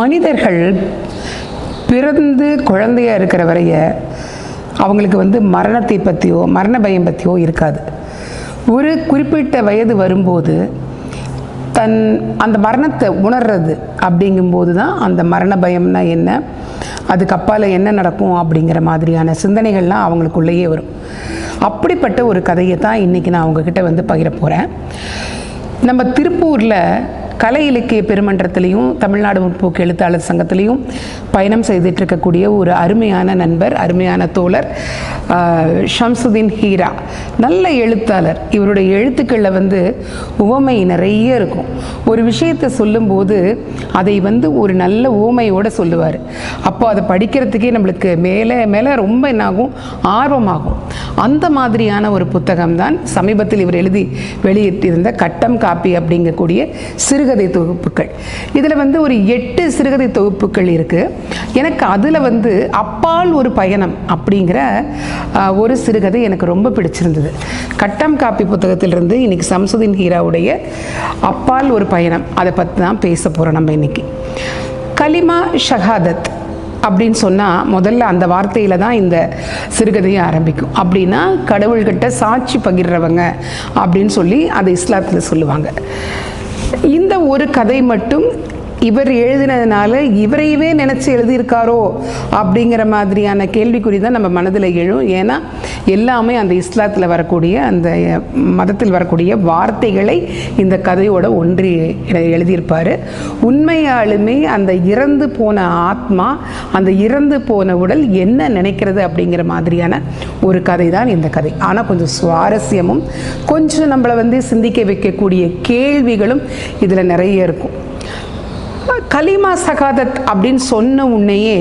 மனிதர்கள் பிறந்து குழந்தையாக இருக்கிற வரைய அவங்களுக்கு மரணத்தை பற்றியோ மரண பயம் பற்றியோ இருக்காது. ஒரு குறிப்பிட்ட வயது வரும்போது அந்த மரணத்தை உணர்றது அப்படிங்கும்போது தான் அந்த மரண பயம்னா என்ன, அதுக்கு அப்பால் என்ன நடக்கும் அப்படிங்கிற மாதிரியான சிந்தனைகள்லாம் அவங்களுக்குள்ளேயே வரும். அப்படிப்பட்ட ஒரு கதையை தான் இன்றைக்கி நான் உங்ககிட்ட பகிர போகிறேன். நம்ம திருப்பூரில் கலை இலக்கிய பெருமன்றத்திலையும் தமிழ்நாடு முற்போக்கு எழுத்தாளர் சங்கத்திலையும் பயணம் செய்துட்டு இருக்கக்கூடிய ஒரு அருமையான நண்பர், அருமையான தோழர் ஷம்சுதீன் ஹீரா. நல்ல எழுத்தாளர். இவருடைய எழுத்துக்களில் உவமை நிறைய இருக்கும். ஒரு விஷயத்தை சொல்லும்போது அதை ஒரு நல்ல உவமையோடு சொல்லுவார். அப்போ அதை படிக்கிறதுக்கே நம்மளுக்கு மேலே மேலே ரொம்ப என்னாகும், ஆர்வமாகும். அந்த மாதிரியான ஒரு புத்தகம் தான் சமீபத்தில் இவர் எழுதி வெளியிட்டிருந்த கட்டம் காப்பி அப்படிங்கக்கூடிய சிறுகதை தொகுப்புகள். இதில் ஒரு 8 சிறுகதை தொகுப்புகள் இருக்குது. எனக்கு அதில் அப்பால் ஒரு பயணம் அப்படிங்கிற ஒரு சிறுகதை எனக்கு ரொம்ப பிடிச்சிருந்தது. கட்டம் காப்பி புத்தகத்திலிருந்து இன்னைக்கு ஷம்சுதீன் ஹீராவுடைய அப்பால் ஒரு பயணம், அதை பற்றி தான் பேச போகிறோம் நம்ம இன்னைக்கு. கலிமா ஷஹாதத் அப்படின்னு சொன்னால் முதல்ல அந்த வார்த்தையில் தான் இந்த சிறுகதையை ஆரம்பிக்கும். அப்படின்னா கடவுள்கிட்ட சாட்சி பகிர்றவங்க அப்படின்னு சொல்லி அதை இஸ்லாத்தில் சொல்லுவாங்க. இந்த ஒரு கதை மட்டும் இவர் எழுதினதுனால இவரையவே நினச்சி எழுதியிருக்காரோ அப்படிங்கிற மாதிரியான கேள்விக்குறி தான் நம்ம மனதில் எழும். ஏன்னா எல்லாமே அந்த இஸ்லாத்தில் வரக்கூடிய அந்த மதத்தில் வரக்கூடிய வார்த்தைகளை இந்த கதையோட ஒன்றி எழுதியிருப்பார். உண்மையாலுமே அந்த இறந்து போன ஆத்மா, அந்த இறந்து போன உடல் என்ன நினைக்கிறது அப்படிங்கிற மாதிரியான ஒரு கதை தான் இந்த கதை. ஆனால் கொஞ்சம் சுவாரஸ்யமும் கொஞ்சம் நம்மளை சிந்திக்க வைக்கக்கூடிய கேள்விகளும் இதில் நிறைய இருக்கும். கலிமா ஷஹாதத் அப்படின்னு சொன்ன உடனேயே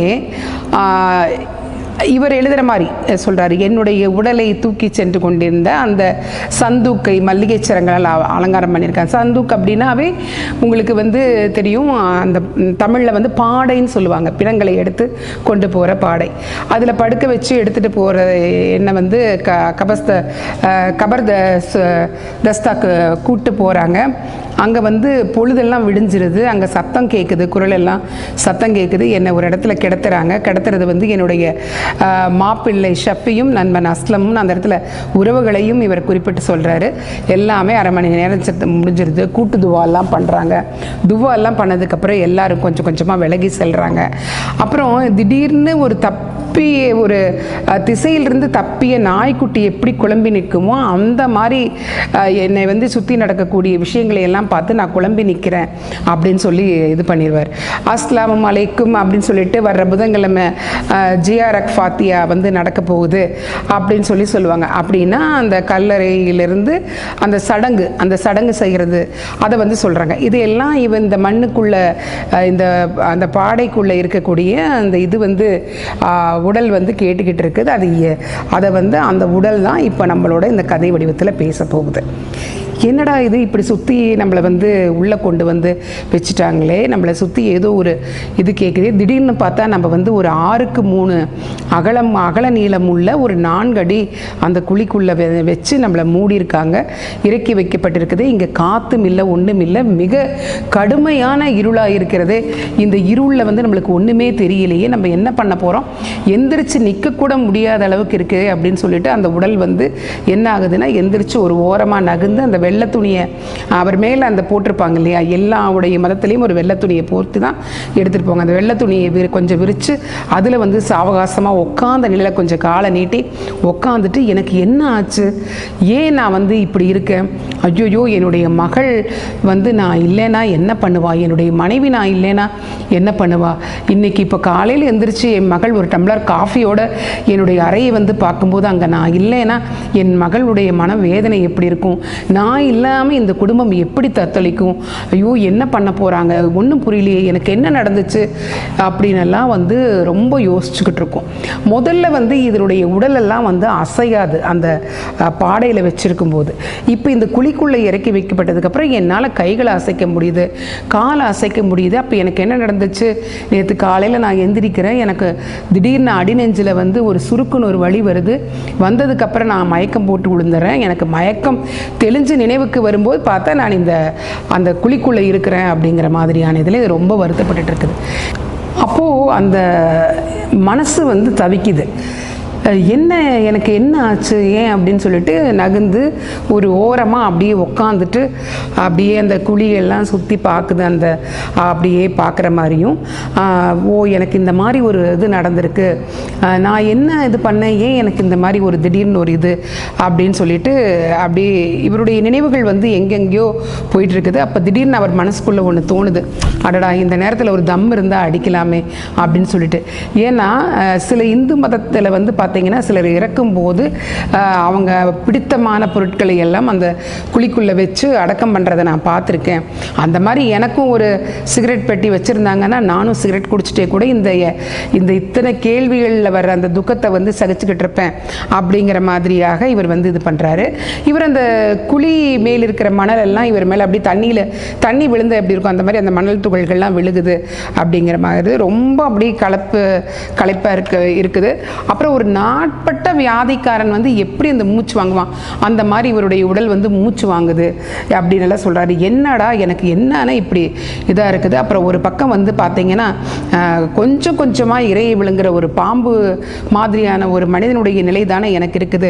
இவர் எழுதுகிற மாதிரி சொல்கிறாரு, என்னுடைய உடலை தூக்கி சென்று கொண்டிருந்த அந்த சந்தூக்கை மல்லிகை சரங்களால் அலங்காரம் பண்ணியிருக்காங்க. சந்தூக் அப்படின்னாவே உங்களுக்கு தெரியும், அந்த தமிழில் பாடைன்னு சொல்லுவாங்க. பிணங்களை எடுத்து கொண்டு போகிற பாடை. அதில் படுக்க வச்சு எடுத்துகிட்டு போகிற என்ன கபர் தஸ்தாக்கு கூட்டு போகிறாங்க. அங்கே பொழுதெல்லாம் விடிஞ்சிருது. அங்கே சத்தம் கேட்குது, குரலெல்லாம் சத்தம் கேட்குது. என்னை ஒரு இடத்துல கிடத்துறாங்க. கிடத்துறது என்னுடைய மாப்பிள்ளை ஷப்பியும் நண்பன் அஸ்லமும். அந்த இடத்துல உறவுகளையும் இவர் குறிப்பிட்டு சொல்கிறாரு. எல்லாமே அரை மணி நேரம் முடிஞ்சிருது. கூட்டு துவாலாம் பண்ணுறாங்க. துவாலாம் பண்ணதுக்கப்புறம் எல்லாரும் கொஞ்சம் கொஞ்சமாக விலகி செல்கிறாங்க. அப்புறம் திடீர்னு ஒரு ஒரு திசையிலிருந்து தப்பிய நாய்க்குட்டி எப்படி குழம்பி நிற்குமோ அந்த மாதிரி என்னை சுற்றி நடக்கக்கூடிய விஷயங்களை எல்லாம் பார்த்து நான் குழம்பி நிற்கிறேன் அப்படின்னு சொல்லி இது பண்ணிடுவார். அஸ்ஸலாமு அலைக்கும் அப்படின்னு சொல்லிட்டு வர்ற புதன்கிழமை ஜியாரக் ஃபாத்தியா நடக்க போகுது அப்படின்னு சொல்லுவாங்க. அப்படின்னா அந்த கல்லறையிலிருந்து அந்த சடங்கு செய்கிறது அதை சொல்கிறாங்க. இதையெல்லாம் இந்த மண்ணுக்குள்ளே அந்த பாடைக்குள்ளே இருக்கக்கூடிய அந்த இது உடல் கேட்டுக்கிட்டு இருக்குது. அதை அந்த உடல் தான் இப்போ நம்மளோட இந்த கதை வடிவத்தில் பேச போகுது. என்னடா இது இப்படி சுற்றி நம்மளை உள்ளே கொண்டு வச்சுட்டாங்களே, நம்மளை சுற்றி ஏதோ ஒரு இது கேட்குது. திடீர்னு பார்த்தா நம்ம ஒரு 6க்கு 3 அகல நீளம் உள்ள ஒரு 4 அடி அந்த குழிக்குள்ளே வச்சு நம்மளை மூடியிருக்காங்க. இறக்கி வைக்கப்பட்டிருக்குது. இங்கே காற்றும் இல்லை, ஒன்றும் இல்லை. மிக கடுமையான இருளாக இருக்கிறது. இந்த இருளில் நம்மளுக்கு ஒன்றுமே தெரியலையே, நம்ம என்ன பண்ண போகிறோம், எந்திரிச்சு நிற்கக்கூட முடியாத அளவுக்கு இருக்குது அப்படின்னு சொல்லிட்டு அந்த உடல் என்ன ஆகுதுன்னா எந்திரிச்சு ஒரு ஓரமாக நகர்ந்து அந்த வெள்ளை துணியை அவர் மேலே அந்த போட்டிருப்பாங்க இல்லையா, எல்லாவுடைய மதத்துலேயும் ஒரு வெள்ளை துணியை போர்த்து தான் எடுத்துகிட்டு போங்க. அந்த வெள்ளை துணியை கொஞ்சம் விரித்து அதில் சாவகாசமாக உட்காந்த நிலையில் கொஞ்சம் காலை நீட்டி உட்காந்துட்டு, எனக்கு என்ன ஆச்சு, ஏன் நான் இப்படி இருக்கேன், ஐயோயோ என்னுடைய மகள் நான் இல்லைனா என்ன பண்ணுவா, என்னுடைய மனைவி நான் இல்லைனா என்ன பண்ணுவா, இன்றைக்கி இப்போ காலையில் எந்திரிச்சு என் மகள் ஒரு டம்ளர் காஃபியோட என்னுடைய அறையை பார்க்கும்போது அங்கே நான் இல்லைனா என் மகளுடைய மனவேதனை எப்படி இருக்கும், நான் இல்லாமல் இந்த குடும்பம் எப்படி தத்தளிக்கும், ஐயோ என்ன பண்ண போகிறாங்க, ஒன்றும் புரியலையே, எனக்கு என்ன நடந்துச்சு அப்படின்னெல்லாம் ரொம்ப யோசிச்சுக்கிட்டு இருக்கோம். முதல்ல இதனுடைய உடலெல்லாம் அசையாது அந்த பாடையில் வச்சிருக்கும் போது. இப்போ இந்த குழிக்குள்ளே இறக்கி வைக்கப்பட்டதுக்கப்புறம் என்னால் கைகளை அசைக்க முடியுது, காலை அசைக்க முடியுது. அப்போ எனக்கு என்ன நடந்துச்சு, நேற்று காலையில் நான் எந்திரிக்கிறேன், எனக்கு திடீர்னு அடிநெஞ்சில் ஒரு சுருக்குன்னு ஒரு வலி வருது. வந்ததுக்கப்புறம் நான் மயக்கம் போட்டு விழுந்துறேன். எனக்கு மயக்கம் தெளிஞ்ச நினைவுக்கு வரும்போது பார்த்தா நான் அந்த குழிக்குள்ளே இருக்கிறேன் அப்படிங்கிற மாதிரியான இதில் இது ரொம்ப வருத்தப்பட்டு இருக்குது. அப்போது அந்த மனசு வந்து தவிக்குது. எனக்கு என்ன ஆச்சு ஏன் அப்படின்னு சொல்லிட்டு நகர்ந்து ஒரு ஓரமாக அப்படியே உக்காந்துட்டு அப்படியே அந்த குழியெல்லாம் சுற்றி பார்க்குது. அப்படியே பார்க்குற மாதிரியும், எனக்கு இந்த மாதிரி ஒரு இது நடந்திருக்கு, நான் என்ன இது பண்ணேன், ஏன் எனக்கு இந்த மாதிரி ஒரு திடீர்னு ஒரு இது அப்படின்னு சொல்லிட்டு அப்படியே இவருடைய நினைவுகள் வந்து எங்கெங்கேயோ போயிட்டுருக்குது. அப்போ திடீர்னு அவர் மனசுக்குள்ளே ஒன்று தோணுது, அடடா இந்த நேரத்தில் ஒரு தம் இருந்தால் அடிக்கலாமே அப்படின்னு சொல்லிட்டு. ஏன்னா சில இந்து மதத்தில் வந்து பார்த்தீங்கன்னா சிலர் இறக்கும்போது அவங்க பிடித்தமான பொருட்களை எல்லாம் அந்த குழிக்குள்ளே வச்சு அடக்கம் பண்ணுறதை நான் பார்த்துருக்கேன். அந்த மாதிரி எனக்கும் ஒரு சிகரெட் பெட்டி வச்சுருந்தாங்கன்னா நானும் சிகரெட் குடிச்சிட்டே கூட இந்த இத்தனை கேள்விகளில் வர்ற அந்த துக்கத்தை வந்து சகிச்சுக்கிட்டு இருப்பேன் அப்படிங்கிற மாதிரியாக இவர் வந்து இது பண்ணுறாரு. இவர் அந்த குழி மேல் இருக்கிற மணல் எல்லாம் இவர் மேலே அப்படி தண்ணி விழுந்த எப்படி இருக்கும் அந்த மாதிரி அந்த மணல் துகள்கள்லாம் விழுகுது அப்படிங்கிற மாதிரி ரொம்ப அப்படி களைப்பாக இருக்குது. அப்புறம் ஒரு நாட்பட்ட வியாதிக்காரன் வந்து எப்படி அந்த மூச்சு வாங்குவான் அந்த மாதிரி இவருடைய உடல் வந்து மூச்சு வாங்குது அப்படின்னு எல்லாம் சொல்கிறாரு. என்னடா எனக்கு என்னன்னா இப்படி இதாக இருக்குது. அப்புறம் ஒரு பக்கம் வந்து பார்த்தீங்கன்னா கொஞ்சம் கொஞ்சமாக இறையை விழுங்குற ஒரு பாம்பு மாதிரியான ஒரு மனிதனுடைய நிலை தானே எனக்கு இருக்குது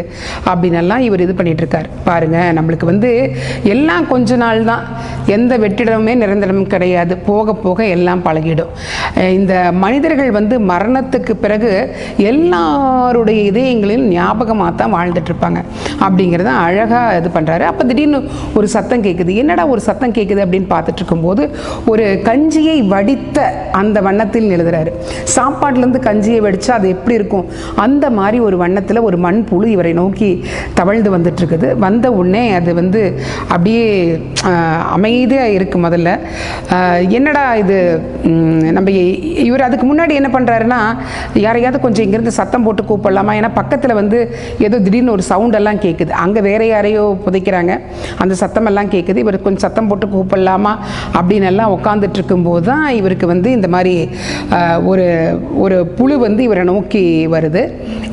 அப்படின்னெல்லாம் இவர் இது பண்ணிட்டு இருக்கார். பாருங்க, நம்மளுக்கு வந்து எல்லாம் கொஞ்ச நாள் தான், எந்த வெற்றிடமுமே நிரந்தரம் கிடையாது, போக போக எல்லாம் பழகிடும். இந்த மனிதர்கள் வந்து மரணத்துக்கு பிறகு எல்லாருடைய இதயங்களில் ஞாபகமாக தான் வாழ்ந்துட்டு இருப்பாங்க அப்படிங்கிறத அழகாக இது பண்ணுறாரு. அப்போ திடீர்னு ஒரு சத்தம் கேட்குது. என்னடா ஒரு சத்தம் கேட்குது அப்படின்னு பார்த்துட்டு இருக்கும்போது ஒரு கஞ்சியை வடித்த அந்த வண்ணத்தில் எழுதுறாரு. சாப்பாட்டிலேருந்து கஞ்சியை வடித்தா அது எப்படி இருக்கும் அந்த மாதிரி ஒரு வண்ணத்தில் ஒரு மண்புழு இவரை நோக்கி தவழ்ந்து வந்துட்டு இருக்குது. வந்த உடனே அது வந்து அப்படியே அமைதியாக இருக்குது. முதல்ல என்னடா இது நம்ம இவர் அதுக்கு முன்னாடி என்ன பண்ணுறாருன்னா, யாரையாவது கொஞ்சம் இங்கேருந்து சத்தம் போட்டு கூப்பிடலாமா, ஏன்னா பக்கத்தில் வந்து ஏதோ திடீர்னு ஒரு சவுண்டெல்லாம் கேட்குது, அங்கே வேற யாரையோ புதைக்கிறாங்க, அந்த சத்தமெல்லாம் கேட்குது, இவர் கொஞ்சம் சத்தம் போட்டு கூப்பிடலாமா அப்படின்னு எல்லாம் உட்காந்துட்டு இருக்கும்போது தான் இவருக்கு வந்து இந்த மாதிரி ஒரு புழு வந்து இவரை நோக்கி வருது.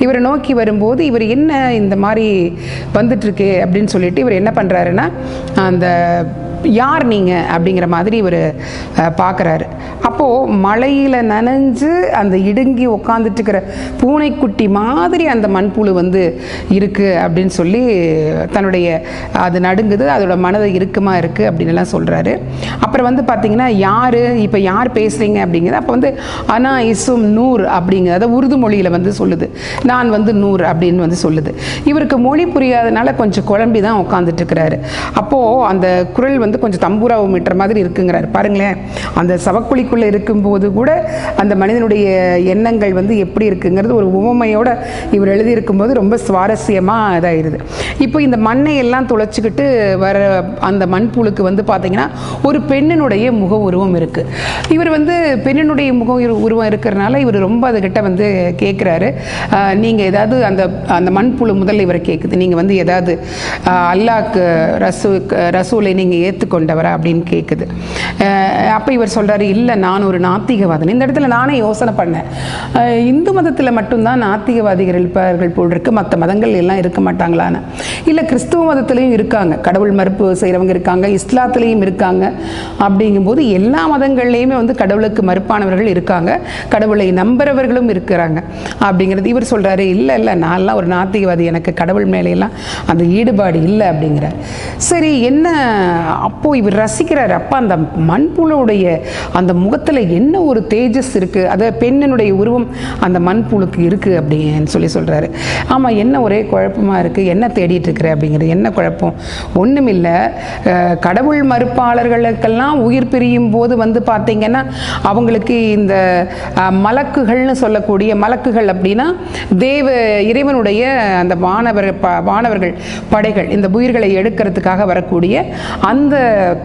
இவரை நோக்கி வரும்போது இவர் என்ன இந்த மாதிரி வந்துட்டுருக்கு அப்படின்னு சொல்லிட்டு இவர் என்ன பண்ணுறாருன்னா, அந்த யார் நீங்கள் அப்படிங்கிற மாதிரி இவர் பார்க்குறாரு. அப்போது மழையில் நனைஞ்சு அந்த இடுங்கி உட்காந்துட்டு இருக்கிற பூனைக்குட்டி மாதிரி அந்த மண்புழு வந்து இருக்குது அப்படின்னு சொல்லி தன்னுடைய அது நடுங்குது, அதோட மனதை இறுக்கமாக இருக்குது அப்படின்னு எல்லாம் சொல்கிறாரு. அப்புறம் வந்து பார்த்திங்கன்னா இப்போ யார் பேசுகிறீங்க அப்படிங்கிறது அப்போ வந்து அனா இசும் நூர் அப்படிங்கிறத உருது மொழியில் வந்து சொல்லுது, நான் வந்து நூர் அப்படின்னு வந்து சொல்லுது. இவருக்கு மொழி புரியாதனால கொஞ்சம் குழம்பி தான் உட்காந்துட்டு இருக்கிறாரு. அப்போது அந்த குரல் வந்து கொஞ்சம் தம்பூராவை மீட்டுற மாதிரி இருக்குங்கிறாரு. பாருங்களேன், அந்த சவக்குழிக்குள்ளே இருக்கும்போது கூட அந்த மனிதனுடைய எண்ணங்கள் வந்து எப்படி இருக்குங்கிறது ஒரு உவமையோட இவர் எழுதியிருக்கும்போது ரொம்ப சுவாரஸ்யமாக இதாகிடுது. இப்போ இந்த மண்ணை எல்லாம் துளைச்சிக்கிட்டு வர அந்த மண்புழுக்கு வந்து பார்த்தீங்கன்னா ஒரு பெண்ணினுடைய முக உருவம் இருக்குது. இவர் வந்து பெண்ணினுடைய முக உருவம் இருக்கிறனால இவர் ரொம்ப அதுக்கிட்ட வந்து கேட்குறாரு, நீங்கள் ஏதாவது அந்த மண்புழு முதல்ல இவரை கேட்குது, நீங்கள் வந்து ஏதாவது அல்லாஹ்க்கு ரசூலை நீங்கள் ஏற்றுக்கொண்டவரா அப்படின்னு கேட்குது. அப்போ இவர் சொல்கிறாரு, இல்லை நான் ஒரு நாத்திகவாதன். இந்த இடத்துல நானே யோசனை பண்ணேன், இந்து மதத்தில் மட்டும்தான் நாத்திகவாதிகள் இருப்பார்கள் போல் இருக்கு, மற்ற மதங்கள் எல்லாம் இருக்க மாட்டாங்களான்னு. இல்லை, கிறிஸ்துவ மதத்துலேயும் இருக்காங்க, கடவுள் மறுப்பு செய்கிறவங்க இருக்காங்க, இஸ்லாத்துலேயும் இருக்காங்க. அப்படிங்கும்போது எல்லா மதங்கள்லேயுமே வந்து கடவுளுக்கு மறுப்பானவர்கள் இருக்காங்க, கடவுளை நம்புறவர்களும் இருக்கிறாங்க அப்படிங்கிறது இவர் சொல்கிறாரு. இல்லை நான்லாம் ஒரு நாத்திகவாதி, எனக்கு கடவுள் மேலையெல்லாம் அந்த ஈடுபாடு இல்லை அப்படிங்கிறார். சரி, என்ன அப்போது இவர் ரசிக்கிறார். அப்போ அந்த மண்புழுடைய அந்த முகத்தில் என்ன ஒரு தேஜஸ் இருக்குது, அது பெண்ணினுடைய உருவம் அந்த மண்புழுக்கு இருக்குது அப்படின்னு சொல்கிறாரு. ஆமாம், என்ன ஒரே குழப்பமாக இருக்குது, என்ன தேடிட்டு இருக்கிற அப்படிங்கிறது. என்ன குழப்பம்? ஒன்றும் இல்லை, கடவுள் மறுப்பாளர்களுக்கெல்லாம் உயிர் பிரியும் போது வந்து பார்த்தீங்கன்னா அவங்களுக்கு இந்த மலக்குகள்னு சொல்லக்கூடிய, மலக்குகள் அப்படின்னா இறைவனுடைய அந்த வானவர்கள் படைகள், இந்த உயிர்களை எடுக்கிறதுக்காக வரக்கூடிய அந்த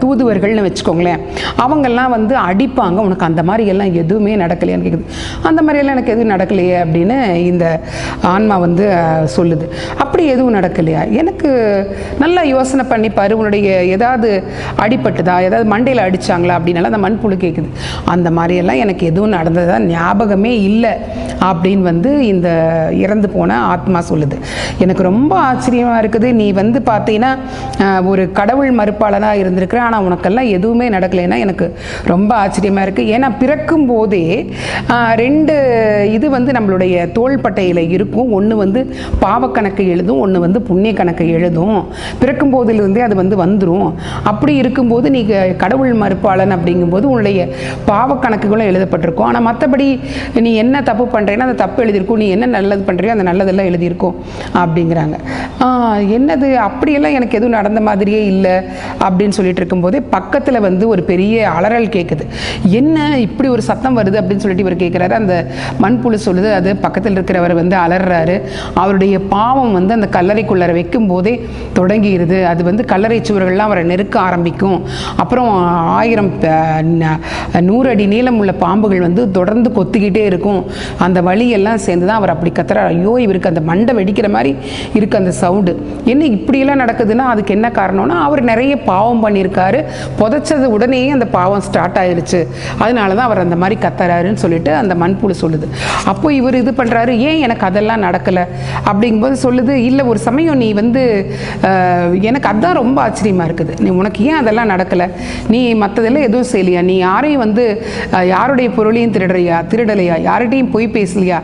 தூதுவர்கள்னு வச்சுக்கோங்களேன், அவங்கெல்லாம் வந்து அடிப்பாங்க. உனக்கு அந்த மாதிரி எல்லாம் எதுவுமே நடக்கலையான்னு கேட்குது. அந்த மாதிரியெல்லாம் எனக்கு எதுவும் நடக்கலையே அப்படின்னு இந்த ஆன்மா வந்து சொல்லுது. அப்படி எதுவும் நடக்கலையா? எனக்கு நல்லா யோசனை பண்ணி பாரு, உன்னுடைய ஏதாவது அடிபட்டுதா, ஏதாவது மண்டையில் அடித்தாங்களா அப்படின்னால அந்த மண்புழு கேட்குது. அந்த மாதிரியெல்லாம் எனக்கு எதுவும் நடந்ததா ஞாபகமே இல்லை அப்படின்னு வந்து இந்த இறந்து போன ஆத்மா சொல்லுது. எனக்கு ரொம்ப ஆச்சரியமாக இருக்குது. நீ வந்து பார்த்தீங்கன்னா ஒரு கடவுள் மறுப்பாளனாக இருந்திருக்கிற, ஆனால் உனக்கெல்லாம் எதுவுமே நடக்கலைன்னா எனக்கு ரொம்ப ஆச்சரியமாக இருக்குது. ஏன்னா பிறக்கும் போதே 2 இது வந்து நம்மளுடைய தோள்பட்டையில் இருக்கும். ஒன்று வந்து பாவக்கணக்கு எழுதும், ஒன்று வந்து புண்ணிய கணக்கு எழுதும். பிறக்கும் போதிலிருந்தே அது வந்து வந்துடும். அப்படி இருக்கும்போது நீ கடவுள் மறுப்பாளன் அப்படிங்கும்போது உன்னுடைய பாவக்கணக்குகளும் எழுதப்பட்டிருக்கும். ஆனால் மற்றபடி நீ என்ன தப்பு பண்ணுறேன்னா அந்த தப்பு எழுதியிருக்கும், நீ என்ன நல்லது பண்ணுறியோ அந்த நல்லதெல்லாம் எழுதியிருக்கும் அப்படிங்கிறாங்க. என்னது அப்படியெல்லாம் எனக்கு எதுவும் நடந்த மாதிரியே இல்லை அப்படின்னு சொல்லிட்டு இருக்கும்போதே பக்கத்தில் வந்து ஒரு பெரிய அலறல் கேட்குது. என்ன இப்படி ஒரு சத்தம் வருது அப்படின்னு சொல்லிட்டு இவர் கேட்குறாரு. அந்த மண்புழு சொல்லுது, அது பக்கத்தில் இருக்கிறவர் வந்து அலறாரு. அவருடைய பாவம் வந்து அந்த கல்லறைக்குள்ளே வைக்கும் போதே தொடங்கிடுது. அது வந்து கல்லறை சுவர்கள்லாம் அவரை நெருக்க ஆரம்பிக்கும். அப்புறம் 100 அடி நீளம் உள்ள பாம்புகள் வந்து தொடர்ந்து கொத்திக்கிட்டே இருக்கும். அந்த வழியெல்லாம் சேர்ந்து தான் அவர் அப்படி கத்துறார். ஐயோ, இவருக்கு அந்த மண்டை வெடிக்கிற மாதிரி இருக்கு அந்த சவுண்டு. என்ன இப்படியெல்லாம் நடக்குதுன்னா அதுக்கு என்ன காரணம்னா அவர் நிறைய பாவம் பண்ணியிருக்காரு. புதைச்சது உடனே அந்த பாவம் ஸ்டார்ட் ஆயிடுச்சு. அதனால தான் அவர் அந்த மாதிரி கத்துறாருன்னு சொல்லிட்டு அந்த மண்புழு சொல்லுது. அப்போ இவர் இது பண்ணுறாரு, ஏன் எனக்கு அதெல்லாம் நடக்கலை அப்படிங்கும்போது சொல்லுது, இல்லை ஒரு சமயம் நீ வந்து எனக்கு அதுதான் ரொம்ப ஆச்சரியமாக இருக்குது. நீ உனக்கு ஏன் அதெல்லாம் நடக்கலை? நீ மற்றதெல்லாம் எதுவும் செய்யலையா? நீ யாரையும் வந்து யாருடைய பொருளையும் திருடலையா? யார்கிட்டையும் போய் பேசலையா?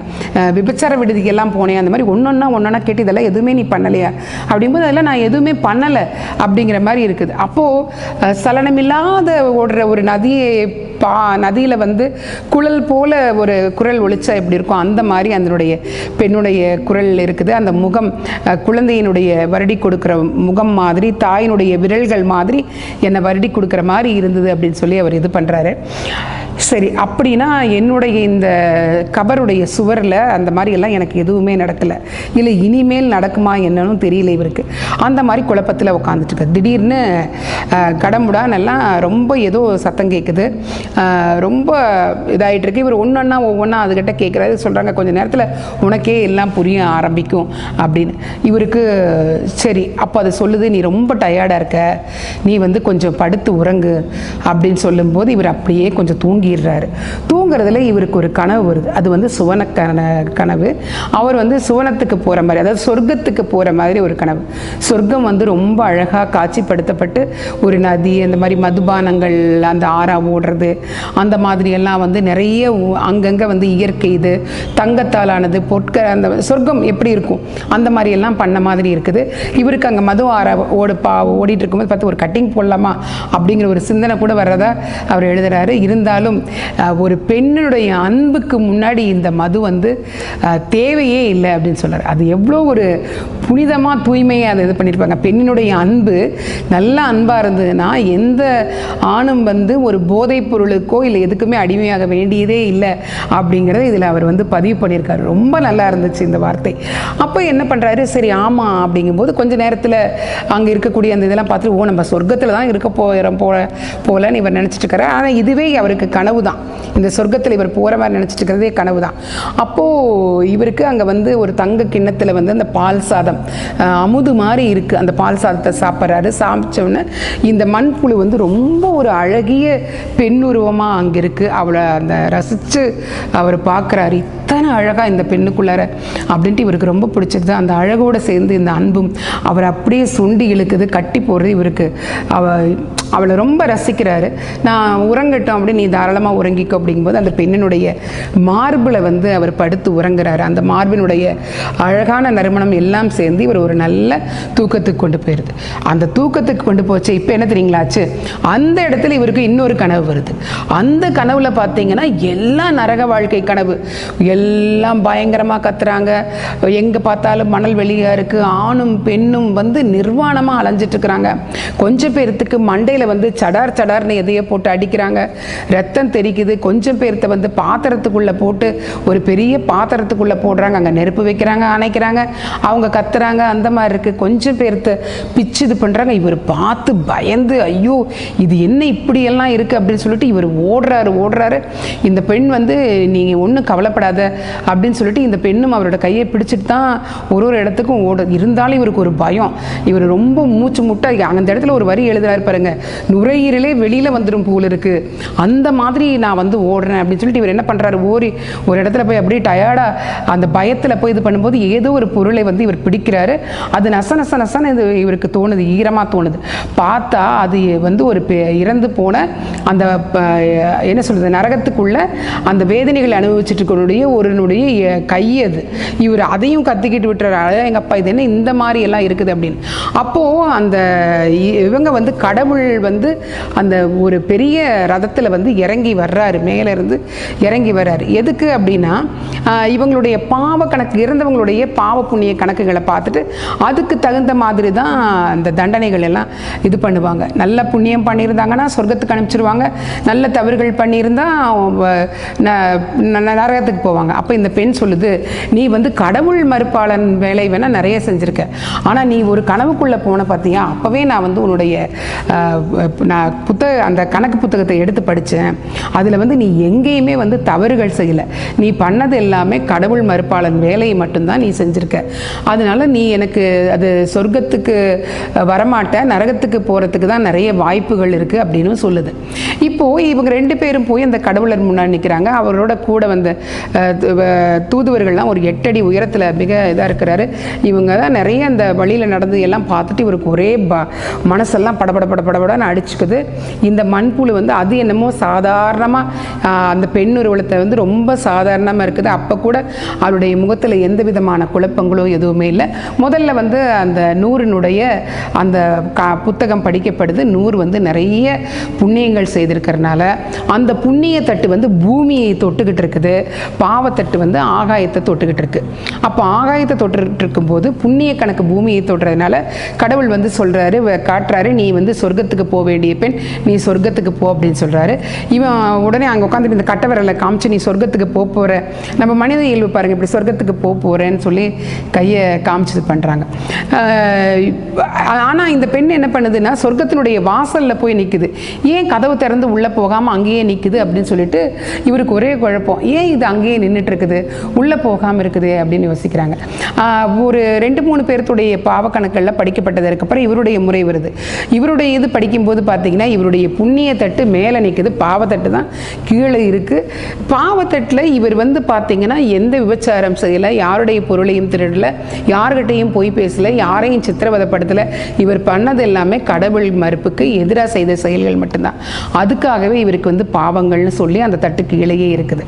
விபச்சார விடுதிக்கெல்லாம் போனேன், அந்த மாதிரி ஒன்றொன்னா கேட்டு இதெல்லாம் எதுவுமே நீ பண்ணலையா அப்படிங்கும்போது அதெல்லாம் நான் எதுவுமே பண்ணலை அப்படிங்கிற மாதிரி இருக்குது. அப்போது சலனமில்லாத ஓடுற ஒரு நதியில் வந்து குழல் போல ஒரு குரல் ஒலிச்சா எப்படி இருக்கும் அந்த மாதிரி அதனுடைய பெண்ணுடைய குரல் இருக்குது. அந்த முகம் குழந்தையினுடைய வருடி கொடுக்குற முகம் மாதிரி, தாயினுடைய விரல்கள் மாதிரி என்னை வருடி கொடுக்குற மாதிரி இருந்தது அப்படின்னு சொல்லி அவர் இது பண்ணுறாரு. சரி, அப்படின்னா என்னுடைய இந்த கபருடைய சுவரில் அந்த மாதிரி எல்லாம் எனக்கு எதுவுமே நடக்கலை, இல்லை இனிமேல் நடக்குமா என்னன்னு தெரியல இவருக்கு. அந்த மாதிரி குழப்பத்தில் உட்காந்துட்டுருக்கு. திடீர்னு கடமுடானெல்லாம் ரொம்ப ஏதோ சத்தம் கேட்குது, ரொம்ப இதாகிட்டு இருக்கு. இவர் ஒவ்வொன்றா அதுக்கிட்ட கேட்குறாரு. சொல்கிறாங்க, கொஞ்சம் நேரத்தில் உனக்கே எல்லாம் புரிய ஆரம்பிக்கும் அப்படின்னு. இவருக்கு சரி, அப்போ அது சொல்லுது, நீ ரொம்ப டயர்டாக இருக்க, நீ வந்து கொஞ்சம் படுத்து உறங்கு அப்படின்னு சொல்லும்போது இவர் அப்படியே கொஞ்சம் தூங்கிடுறாரு. தூங்குறதுல இவருக்கு ஒரு கனவு வருது. அது வந்து சுவன கனவு. அவர் வந்து சுவனத்துக்கு போகிற மாதிரி, அதாவது சொர்க்கத்துக்கு போகிற மாதிரி ஒரு கனவு. சொர்க்கம் வந்து ரொம்ப அழகாக காட்சிப்படுத்தப்பட்டு ஒரு நதி, அந்த மாதிரி மதுபானங்கள் அந்த ஆறா ஓடுறது, அந்த மாதிரியெல்லாம் வந்து நிறைய அங்கங்கே வந்து இயற்கை இது தங்கத்தாலானது அந்த சொர்க்கம் எப்படி இருக்கும் அந்த மாதிரி எல்லாம் பண்ண மாதிரி இருக்குது. இவருக்கு அங்கே மது ஆறா ஓடிட்டு இருக்கும்போது பார்த்து ஒரு கட்டிங் போடலாமா அப்படிங்கிற ஒரு சிந்தனை கூட வர்றதா அவர் எழுதுறாரு. இருந்தாலும் ஒரு பெண்ணுடைய அன்புக்கு முன்னாடி இந்த மது வந்து தேவையே இல்லை அப்படின்னு சொல்றாரு. அது எவ்வளோ ஒரு புனிதமாக தூய்மையாக அதை இது பண்ணியிருப்பாங்க. பெண்ணினுடைய அன்பு நல்ல அன்பாக இருந்ததுன்னா எந்த ஆணும் வந்து ஒரு போதைப் பொருளுக்கோ இல்லை எதுக்குமே அடிமையாக வேண்டியதே இல்லை அப்படிங்கிறத இதில் அவர் வந்து பதிவு பண்ணியிருக்காரு. ரொம்ப நல்லா இருந்துச்சு இந்த வார்த்தை. அப்போ என்ன பண்ணுறாரு, சரி ஆமாம் அப்படிங்கும்போது கொஞ்ச நேரத்தில் அங்கே இருக்கக்கூடிய அந்த இதெல்லாம் பார்த்துட்டு, ஓ நம்ம சொர்க்கத்தில் தான் இருக்க போகிறோம் போலன்னு இவர் நினச்சிட்டு இருக்காரு. ஆனால் இதுவே அவருக்கு கனவு தான். இந்த சொர்க்கத்தில் இவர் போகிற மாதிரி நினச்சிட்டு இருக்கிறதே கனவு தான். அப்போது இவருக்கு அங்கே வந்து ஒரு தங்க கிண்ணத்தில் வந்து அந்த பால் சாதம் அமுது மாதிரி இருக்குது. அந்த பால் சாதத்தை சாப்பிட்றாரு. சாப்பிட்டோன்னு இந்த மண்புழு வந்து ரொம்ப ஒரு அழகிய பெண்ணுருவமாக அங்கே இருக்குது. அவளை அந்த ரசித்து அவர் பார்க்குறாரு. இத்தனை அழகாக இந்த பெண்ணுக்குள்ளார அப்படின்ட்டு இவருக்கு ரொம்ப பிடிச்சது. அந்த அழகோடு சேர்ந்து இந்த அன்பும் அவர் அப்படியே சுண்டி இழுக்குது, கட்டி போடுறது. இவருக்கு அவளை ரொம்ப ரசிக்கிறாரு. நான் உறங்கட்டும் அப்படி, நீ தாராளமாக உறங்கிக்கோ அப்படிங்கும்போது அந்த பெண்ணினுடைய மார்பில் வந்து அவர் படுத்து உறங்குறாரு. அந்த மார்பினுடைய அழகான நறுமணம் எல்லாம் சேர்ந்து இவர் ஒரு நல்ல தூக்கத்துக்கு கொண்டு போயிடுது. அந்த தூக்கத்துக்கு கொண்டு போச்சு. இப்போ என்ன தெரியுங்களாச்சு, அந்த இடத்துல இவருக்கு இன்னொரு கனவு வருது. அந்த கனவுல பார்த்தீங்கன்னா எல்லாம் நரக வாழ்க்கை கனவு, எல்லாம் பயங்கரமாக கத்துறாங்க. எங்கே பார்த்தாலும் மணல் வெளியாக இருக்குது. ஆணும் பெண்ணும் வந்து நிர்வாணமாக அலைஞ்சிட்டு இருக்கிறாங்க. கொஞ்சம் பேர்த்துக்கு மண்டையில் வந்து சடார்னு எதையோ போட்டு அடிக்கிறாங்க, ரத்தம் தெரிக்குது. கொஞ்சம் பேர்த்த வந்து பாத்திரத்துக்குள்ளே போட்டு ஒரு பெரிய பாத்திரத்துக்குள்ளே போடுறாங்க, அங்கே நெருப்பு வைக்கிறாங்க, அணைக்கிறாங்க, அவங்க கத்துறாங்க. அந்த மாதிரி இருக்குது. கொஞ்சம் பேர்த்த பிச்சு இது பண்ணுறாங்க. இவர் பார்த்து பயந்து, ஐயோ இது என்ன இப்படியெல்லாம் இருக்குது அப்படின்னு சொல்லிட்டு இவர் ஓடுறாரு. இந்த பெண் வந்து நீங்கள் ஒன்றும் கவலைப்படாத அப்படின்னு சொல்லிட்டு இந்த பெண்ணும் அவரோட கையை பிடிச்சிட்டு தான் ஒரு இடத்துக்கும் இருந்தாலும் இவருக்கு ஒரு பயம். இவர் ரொம்ப மூச்சு முட்டை அந்த இடத்துல ஒரு வரி எழுதுறாரு பாருங்க, நுரையீரலே வெளியில் வந்துடும் போல இருக்கு, அந்த மாதிரி நான் வந்து ஓடுறேன் அப்படின்னு சொல்லிட்டு இவர் என்ன பண்ணுறாரு, ஓரி ஒரு இடத்துல போய் அப்படியே டயர்டாக அந்த பயத்தில் போய் இது பண்ணும்போது ஏதோ ஒரு பொருளை வந்து இவர் பிடிக்கிறாரு. அது நச நச நசன்னு இது இவருக்கு தோணுது, ஈரமாக தோணுது. பார்த்தா அது வந்து ஒரு இறந்து போன அந்த என்ன சொல்கிறது நரகத்துக்குள்ள அந்த வேதனைகளை அனுபவிச்சுட்டு இருக்கக்கூடிய ஒருனுடைய கை அது. இவர் அதையும் கத்திக்கிட்டு விட்டுறாரு, எங்கள் அப்பா இது என்ன இந்த மாதிரி எல்லாம் இருக்குது அப்படின்னு. அப்போது அந்த இவங்க வந்து கடவுள் வந்து அந்த ஒரு பெரிய ரதத்தில் வந்து இறங்கி வர்றாரு, மேலேருந்து இறங்கி வர்றாரு. எதுக்கு அப்படின்னா இவங்களுடைய பாவ கணக்கு, இறந்தவங்களுடைய பாவ புண்ணிய கணக்குகளை பார்த்துட்டு அதுக்கு தகுந்த மாதிரி தான் அந்த தண்டனைகள் எல்லாம் இது பண்ணுவாங்க. நல்ல புண்ணியம் பண்ணியிருந்தாங்கன்னா சொர்க்கத்துக்கு அனுப்பிச்சிருவாங்க, நல்ல தவறுகள் பண்ணியிருந்தா நரகத்துக்கு போவாங்க. அப்போ இந்த பெண் சொல்லுது, நீ வந்து கடவுள் மறுப்பாளன் வேலை வேணால் நிறைய செஞ்சுருக்க, ஆனால் நீ ஒரு கனவுக்குள்ளே போன பார்த்தியா, அப்போவே நான் வந்து உன்னுடைய அந்த கணக்கு புத்தகத்தை எடுத்து படித்தேன். அதில் வந்து நீ எங்கேயுமே வந்து தவறுகள் செய்யலை, நீ பண்ணது எல்லாமே கடவுள் மறுப்பாளன் வேலையை மட்டும்தான் நீ செஞ்சுருக்க. அதனால நீ எனக்கு அது சொர்க்கத்துக்கு வரமாட்ட, நரகத்துக்கு போகிறதுக்கு தான் நிறைய வாய்ப்புகள் இருக்குது அப்படின்னு சொல்லுது. இப்போது இவங்க 2 பேரும் போய் அந்த கடவுளர் முன்னாடி நிற்கிறாங்க. அவரோட கூட வந்த தூதுவர்கள்லாம் ஒரு 8 அடி உயரத்தில் மிக இதாக இருக்கிறாரு. இவங்க தான் நிறைய அந்த வழியில் நடந்து எல்லாம் பார்த்துட்டு இவருக்கு ஒரே மனசெல்லாம் படபடன்னு அடிச்சுக்குது. இந்த மண்புழு வந்து அது என்னமோ சாதாரணமாக அந்த பெண் உருவத்தை வந்து ரொம்ப சாதாரணமாக இருக்குது. அப்போ கூட அவருடைய முகத்தில் எந்த விதமான குழப்பங்களோ எதுவுமே இல்லை. முதல்ல வந்து அந்த நூறினுடைய அந்த புத்தகம் படிக்கப்படுது. நூறு வந்து நிறைய புண்ணியங்கள் செய்திருக்கிறதுனால அந்த புண்ணிய தட்டு வந்து பூமியை தொட்டுக்கிட்டு இருக்குது, பாவத்தட்டு வந்து ஆகாயத்தை தொட்டுக்கிட்டு இருக்கு. அப்போ ஆகாயத்தை தொட்டுக்கிட்டு இருக்கும்போது புண்ணிய கணக்கு பூமியை தொட்டுறதுனால கடவுள் வந்து சொல்கிறாரு, காட்டுறாரு, நீ வந்து சொர்க்கத்துக்கு போக வேண்டிய பெண், நீ சொர்க்கத்துக்கு போ அப்படின்னு சொல்கிறாரு. இவன் உடனே அங்கே உட்காந்துட்டு இந்த கட்ட விரலை காமிச்சு நீ சொர்க்கத்துக்கு போகிற, நம்ம மனித இயல்பு பாருங்கள், இப்படி சொர்க்கத்துக்கு போகிறேன்னு சொல்லி கையை காமிச்சு பண்ணுறாங்க. ஆனால் இந்த பெண் என்ன பண்ணுதுன்னா சொர்க்கத்தினுடைய வாசலில் போய் நிற்குது. ஏன் கதவு திறந்து உள்ளே போகாமல் அங்கேயே நிற்குது அப்படின்னு சொல்லிட்டு இவருக்கு ஒரே குழப்பம், ஏன் இது அங்கேயே நின்றுட்டு இருக்குது, உள்ளே போகாமல் இருக்குது அப்படின்னு யோசிக்கிறாங்க. ஒரு 2-3 பேர்த்துடைய பாவக்கணக்கில் படிக்கப்பட்டதற்கப்புறம் இவருடைய முறை வருது. இவருடைய இது படிக்கும்போது பார்த்தீங்கன்னா இவருடைய புண்ணிய தட்டு மேலே நிற்குது, பாவத்தட்டு தான் கீழே இருக்குது. பாவத்தட்டில் இவர் வந்து பார்த்தீங்கன்னா எந்த விபச்சாரம் செய்யலை, யாருடைய பொருளையும் திருடலை, யார்கிட்டையும் பொய் பேசலை, யாரையும் சித்திரவதைப்படுத்தலை. இவர் பண்ணது எல்லாமே கடவுள் மறுப்புக்கு எதிராக செய்த செயல்கள் மட்டும்தான். அதுக்காகவே இவருக்கு வந்து பாவங்கள்னு சொல்லி அந்த தட்டு கீழேயே இருக்குது.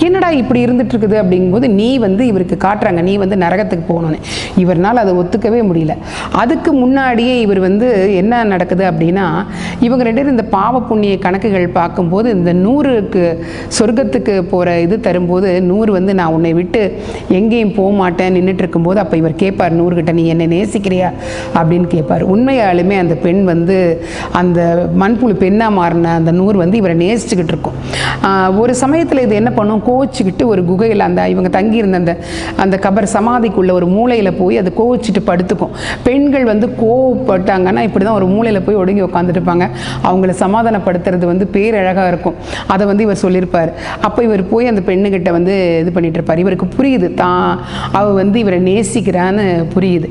என்னடா இப்படி இருந்துட்டு இருக்குது அப்படிங்கும்போது நீ வந்து இவருக்கு காட்டுறாங்க, நீ வந்து நரகத்துக்கு போகணுன்னு. இவர்னால் அதை ஒத்துக்கவே முடியல. அதுக்கு முன்னாடியே இவர் வந்து என்ன நடக்குது அப்படின்னா இவங்க 2 பேரும் இந்த பாவ புண்ணிய கணக்குகள் பார்க்கும்போது இந்த 100க்கு சொர்க்கத்துக்கு போகிற இது தரும்போது 100 வந்து நான் உன்னை விட்டு எங்கேயும் போக மாட்டேன் நின்றுட்டு இருக்கும்போது அப்போ இவர் கேட்பார் 100 கிட்ட, நீ என்னை நேசிக்கிறியா அப்படின்னு கேட்பார். உண்மையாலுமே அந்த பெண் வந்து அந்த மண்புழு பெண்ணாக மாறின அந்த 100 வந்து இவரை நேசிச்சுக்கிட்டு இருக்கும். ஒரு சமயத்தில் இது என்ன பண்ணும், கோச்சிக்கிட்டு ஒரு குகையில் அந்த இவங்க தங்கியிருந்த அந்த கபர் சமாதிக்குள்ள ஒரு மூலையில் போய் அது கோச்சிட்டு படுத்துக்கும். பெண்கள் வந்து கோவப்பட்டாங்கன்னா இப்படி தான் ஒரு மூலையில் போய் ஒடுங்கி உட்காந்துட்டுப்பாங்க. அவங்கள சமாதானப்படுத்துறது வந்து பேரழகாக இருக்கும். அதை வந்து இவர் சொல்லியிருப்பார். அப்போ இவர் போய் அந்த பெண்ணுக்கிட்ட வந்து இது பண்ணிட்டு இருப்பார். இவருக்கு புரியுது அவள் வந்து இவரை நேசிக்கிறான்னு புரியுது.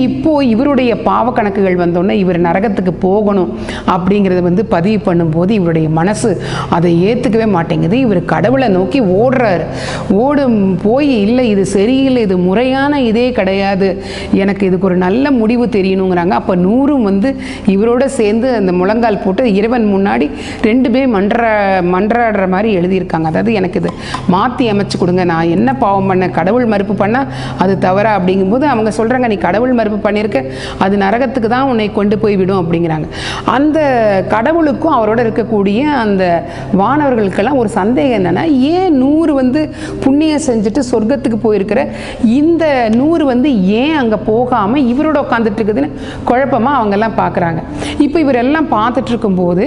இப்போது இவருடைய பாவ கணக்குகள் வந்தோடனே இவர் நரகத்துக்கு போகணும் அப்படிங்கிறத வந்து பதிவு பண்ணும்போது இவருடைய மனசு அதை ஏற்றுக்கவே மாட்டேங்குது. இவர் கடவுளை நோக்கி ஓடுறாரு. போய் இல்லை இது சரியில்லை, இது முறையான இதே கிடையாது, எனக்கு இதுக்கு ஒரு நல்ல முடிவு தெரியணுங்கிறாங்க. அப்போ 100 வந்து இவரோட சேர்ந்து அந்த முழங்கால் போட்டு இறைவன் முன்னாடி 2 பேர் மன்றாடுற மாதிரி எழுதியிருக்காங்க. அதாவது எனக்கு இது மாற்றி அமைச்சு கொடுங்க, நான் என்ன பாவம் பண்ண, கடவுள் மறுப்பு பண்ணால் அது தவறா அப்படிங்கும்போது அவங்க சொல்கிறாங்க, நீ கடவுள் மறுப்பு பண்ணியிருக்க, அது நரகத்துக்கு தான் உன்னை கொண்டு போய் விடும் அப்படிங்கிறாங்க. அந்த கடவுளுக்கும் அவரோட இருக்கக்கூடிய அந்த வானவர்களுக்கெல்லாம் ஒரு சந்தேகம் என்னென்னா, ஏன் 100 வந்து புண்ணியம் செஞ்சுட்டு சொர்க்கத்துக்கு போயிருக்கிற இந்த 100 வந்து ஏன் அங்கே போகாமல் இவரோட உட்காந்துட்டு இருக்குதுன்னு குழப்பமாக அவங்கெல்லாம் பார்க்குறாங்க. இப்போ இவர் எல்லாம் பார்த்துட்டு இருக்கும்போது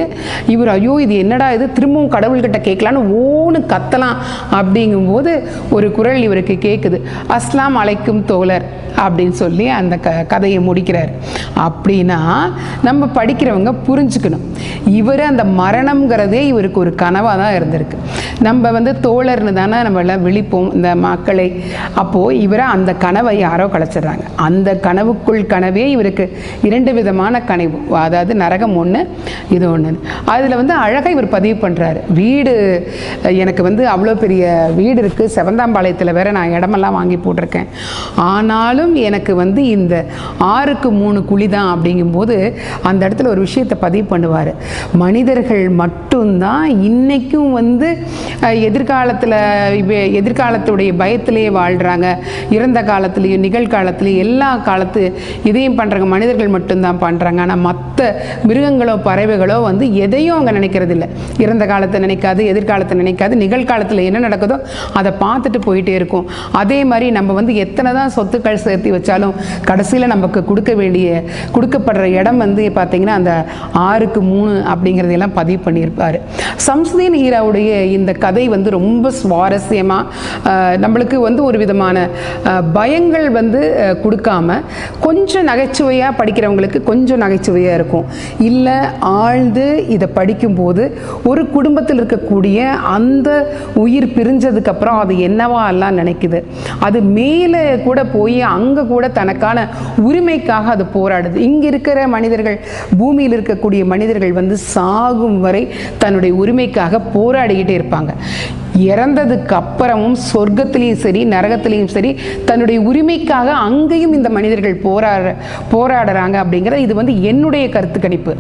இவர் ஐயோ இது என்னடா இது, திரும்பவும் கடவுள்கிட்ட கேட்கலான்னு ஓன்னு கத்தலாம். அப்படிங்கும்போது ஒரு குரல் இவருக்கு கேட்குது, அஸ்லாம் அலைக்கும் தோழர் அப்படின்னு சொல்லி அந்த கதையை முடிக்கிறார். அப்படின்னா நம்ம படிக்கிறவங்க புரிஞ்சுக்கணும், இவர் அந்த மரணம்ங்கிறதே இவருக்கு ஒரு கனவாக தான் இருந்திருக்கு. நம்ம வந்து தோழர்னு தானே நம்ம எல்லாம் விழிப்போம் இந்த மக்களை. அப்போது இவரை அந்த கனவை யாரோ கலைச்சிடுறாங்க. அந்த கனவுக்குள் கனவே இவருக்கு 2 விதமான கனவு, அதாவது நரகம் ஒன்று, இது ஒன்று. அதில் வந்து அழகாக இவர் பதிவு பண்ணுறாரு. கேட்பார். வீடு எனக்கு வந்து அவ்வளோ பெரிய வீடு இருக்குது, செவந்தாம்பாளையத்தில் வேற நான் இடமெல்லாம் வாங்கி போட்டிருக்கேன், ஆனாலும் எனக்கு வந்து இந்த 6க்கு 3 குழி தான் அப்படிங்கும்போது அந்த இடத்துல ஒரு விஷயத்தை பதிவு பண்ணுவார். மனிதர்கள் மட்டும்தான் இன்றைக்கும் வந்து எதிர்காலத்துடைய பயத்திலேயே வாழ்கிறாங்க. இறந்த காலத்துலேயும் நிகழ்காலத்துலேயும் எல்லா காலத்து இதையும் பண்ணுறாங்க, மனிதர்கள் மட்டும்தான் பண்ணுறாங்க. ஆனால் மற்ற மிருகங்களோ பறவைகளோ வந்து எதையும் அவங்க நினைக்கிறது இல்லை. இறந்த காலத்தை நினைக்காது, எதிர்காலத்தை நினைக்காது, நிகழ்காலத்தில் என்ன நடக்குதோ அதை பார்த்துட்டு போயிட்டே இருக்கும். அதே மாதிரி நம்ம வந்து எத்தனை தான் சொத்துக்கள் சேர்த்து வச்சாலும் கடைசியில் நமக்கு கொடுக்கப்படுற இடம் வந்து பார்த்திங்கன்னா அந்த 6க்கு 3 அப்படிங்கிறதையெல்லாம் பதிவு பண்ணியிருப்பார். சம்சுதீன் ஹீராவுடைய இந்த கதை வந்து ரொம்ப சுவாரஸ்யமாக நம்மளுக்கு வந்து ஒரு விதமான பயங்கள் வந்து கொடுக்காம கொஞ்சம் நகைச்சுவையாக படிக்கிறவங்களுக்கு கொஞ்சம் நகைச்சுவையாக இருக்கும். இல்லை ஆழ்ந்து இதை படிக்கும்போது ஒரு குடும்பத்தில் இருக்கக்கூடிய அந்த உயிர் பிரிஞ்சதுக்கப்புறம் அது என்னவா எல்லாம் நினைக்குது, அது மேலே கூட போய் அங்கே கூட தனக்கான உரிமைக்காக அது போராடுது. இங்கே இருக்கிற மனிதர்கள், பூமியில் இருக்கக்கூடிய மனிதர்கள் வந்து சாகும் வரை தன்னுடைய உரிமைக்காக போராடிக்கிட்டே இருப்பாங்க. இறந்ததுக்கு அப்புறமும் சொர்க்கத்திலையும் சரி நரகத்திலையும் சரி தன்னுடைய உரிமைக்காக அங்கேயும் இந்த மனிதர்கள் போராடுறாங்க அப்படிங்கிற இது வந்து என்னுடைய கருத்து கணிப்பு.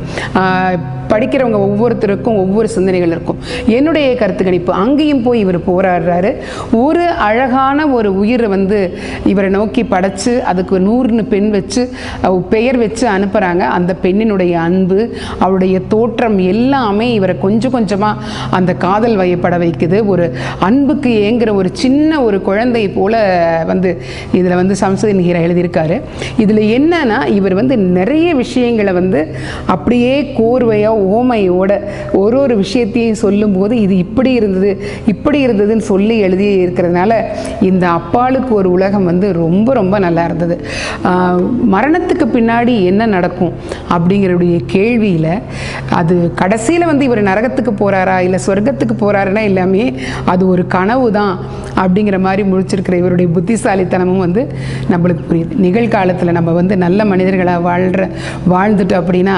படிக்கிறவங்க ஒவ்வொருத்தருக்கும் ஒவ்வொரு சிந்தனைகள் இருக்கும். என்னுடைய கருத்து கணிப்பு அங்கேயும் போய் இவர் போராடுறாரு. ஒரு அழகான ஒரு உயிரை வந்து இவரை நோக்கி படைச்சு அதுக்கு 100 பெண் வச்சு பெயர் வச்சு அனுப்புகிறாங்க. அந்த பெண்ணினுடைய அன்பு, அவருடைய தோற்றம் எல்லாமே இவரை கொஞ்சம் கொஞ்சமாக அந்த காதல் வயப்பட வைக்குது. ஒரு அன்புக்கு ஏங்குற ஒரு சின்ன ஒரு குழந்தை போல வந்து இதில் வந்து சம்சுதீன் ஹீரா எழுதியிருக்காரு. இதில் என்னன்னா இவர் வந்து நிறைய விஷயங்களை வந்து அப்படியே கோர்வையாக ஓமையோட ஒரு விஷயத்தையும் சொல்லும்போது இது இப்படி இருந்ததுன்னு சொல்லி எழுதி இருக்கிறதுனால இந்த அப்பாளுக்கு ஒரு உலகம் வந்து ரொம்ப ரொம்ப நல்லா இருந்தது. மரணத்துக்கு பின்னாடி என்ன நடக்கும் அப்படிங்கிறடைய கேள்வியில் அது கடைசியில் வந்து இவர் நரகத்துக்கு போகிறாரா இல்லை சொர்க்கத்துக்கு போகிறாருன்னா எல்லாமே அது ஒரு கனவு தான் அப்படிங்கிற மாதிரி முடிச்சிருக்கிற இவருடைய புத்திசாலித்தனமும் வந்து நம்மளுக்கு புரியுது. நிகழ்காலத்தில் நம்ம வந்து நல்ல மனிதர்களாக வாழ்ந்துட்டோம் அப்படின்னா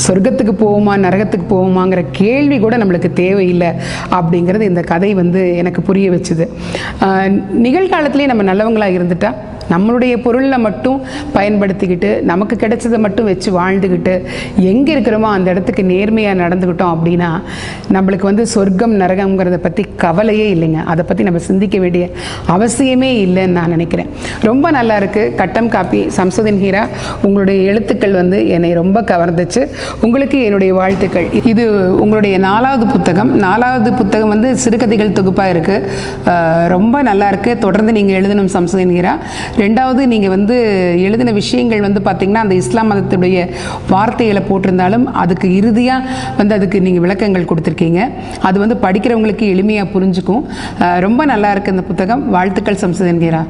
சொர்க்கத்துக்கு போவோமா நரகத்துக்கு போவோமாங்கிற கேள்வி கூட நம்மளுக்கு தேவையில்லை அப்படிங்கிறது இந்த கதை வந்து எனக்கு புரிய வச்சுது. நிகழ்காலத்திலே நம்ம நல்லவங்களாக இருந்துட்டா நம்மளுடைய பொருளை மட்டும் பயன்படுத்திக்கிட்டு நமக்கு கிடைச்சதை மட்டும் வச்சு வாழ்ந்துக்கிட்டு எங்கே இருக்கிறோமோ அந்த இடத்துக்கு நேர்மையாக நடந்துக்கிட்டோம் அப்படின்னா நம்மளுக்கு வந்து சொர்க்கம் நரகங்கிறத பற்றி கவலையே இல்லைங்க. அதை பற்றி நம்ம சிந்திக்க வேண்டிய அவசியமே இல்லைன்னு நான் நினைக்கிறேன். ரொம்ப நல்லா இருக்குது. கட்டம் காப்பி சம்சுதீன் ஹீரா, உங்களுடைய எழுத்துக்கள் வந்து என்னை ரொம்ப கவர்ந்துச்சு. உங்களுக்கு என்னுடைய வாழ்த்துக்கள். இது உங்களுடைய 4வது புத்தகம். 4வது புத்தகம் வந்து சிறுகதைகள் தொகுப்பாக இருக்குது. ரொம்ப நல்லா இருக்குது. தொடர்ந்து நீங்கள் எழுதணும் சம்சுதீன் ஹீரா. 2வது நீங்கள் வந்து எழுதின விஷயங்கள் வந்து பார்த்திங்கன்னா அந்த இஸ்லாம் மதத்துடைய வார்த்தைகளை போட்டிருந்தாலும் அதுக்கு இறுதியாக வந்து அதுக்கு நீங்கள் விளக்கங்கள் கொடுத்துருக்கீங்க. அது வந்து படிக்கிறவங்களுக்கு எளிமையாக புரிஞ்சுக்கும். ரொம்ப நல்லா இருக்குது இந்த புத்தகம். வாழ்த்துக்கள் சம்சுதீன் ஹீரா.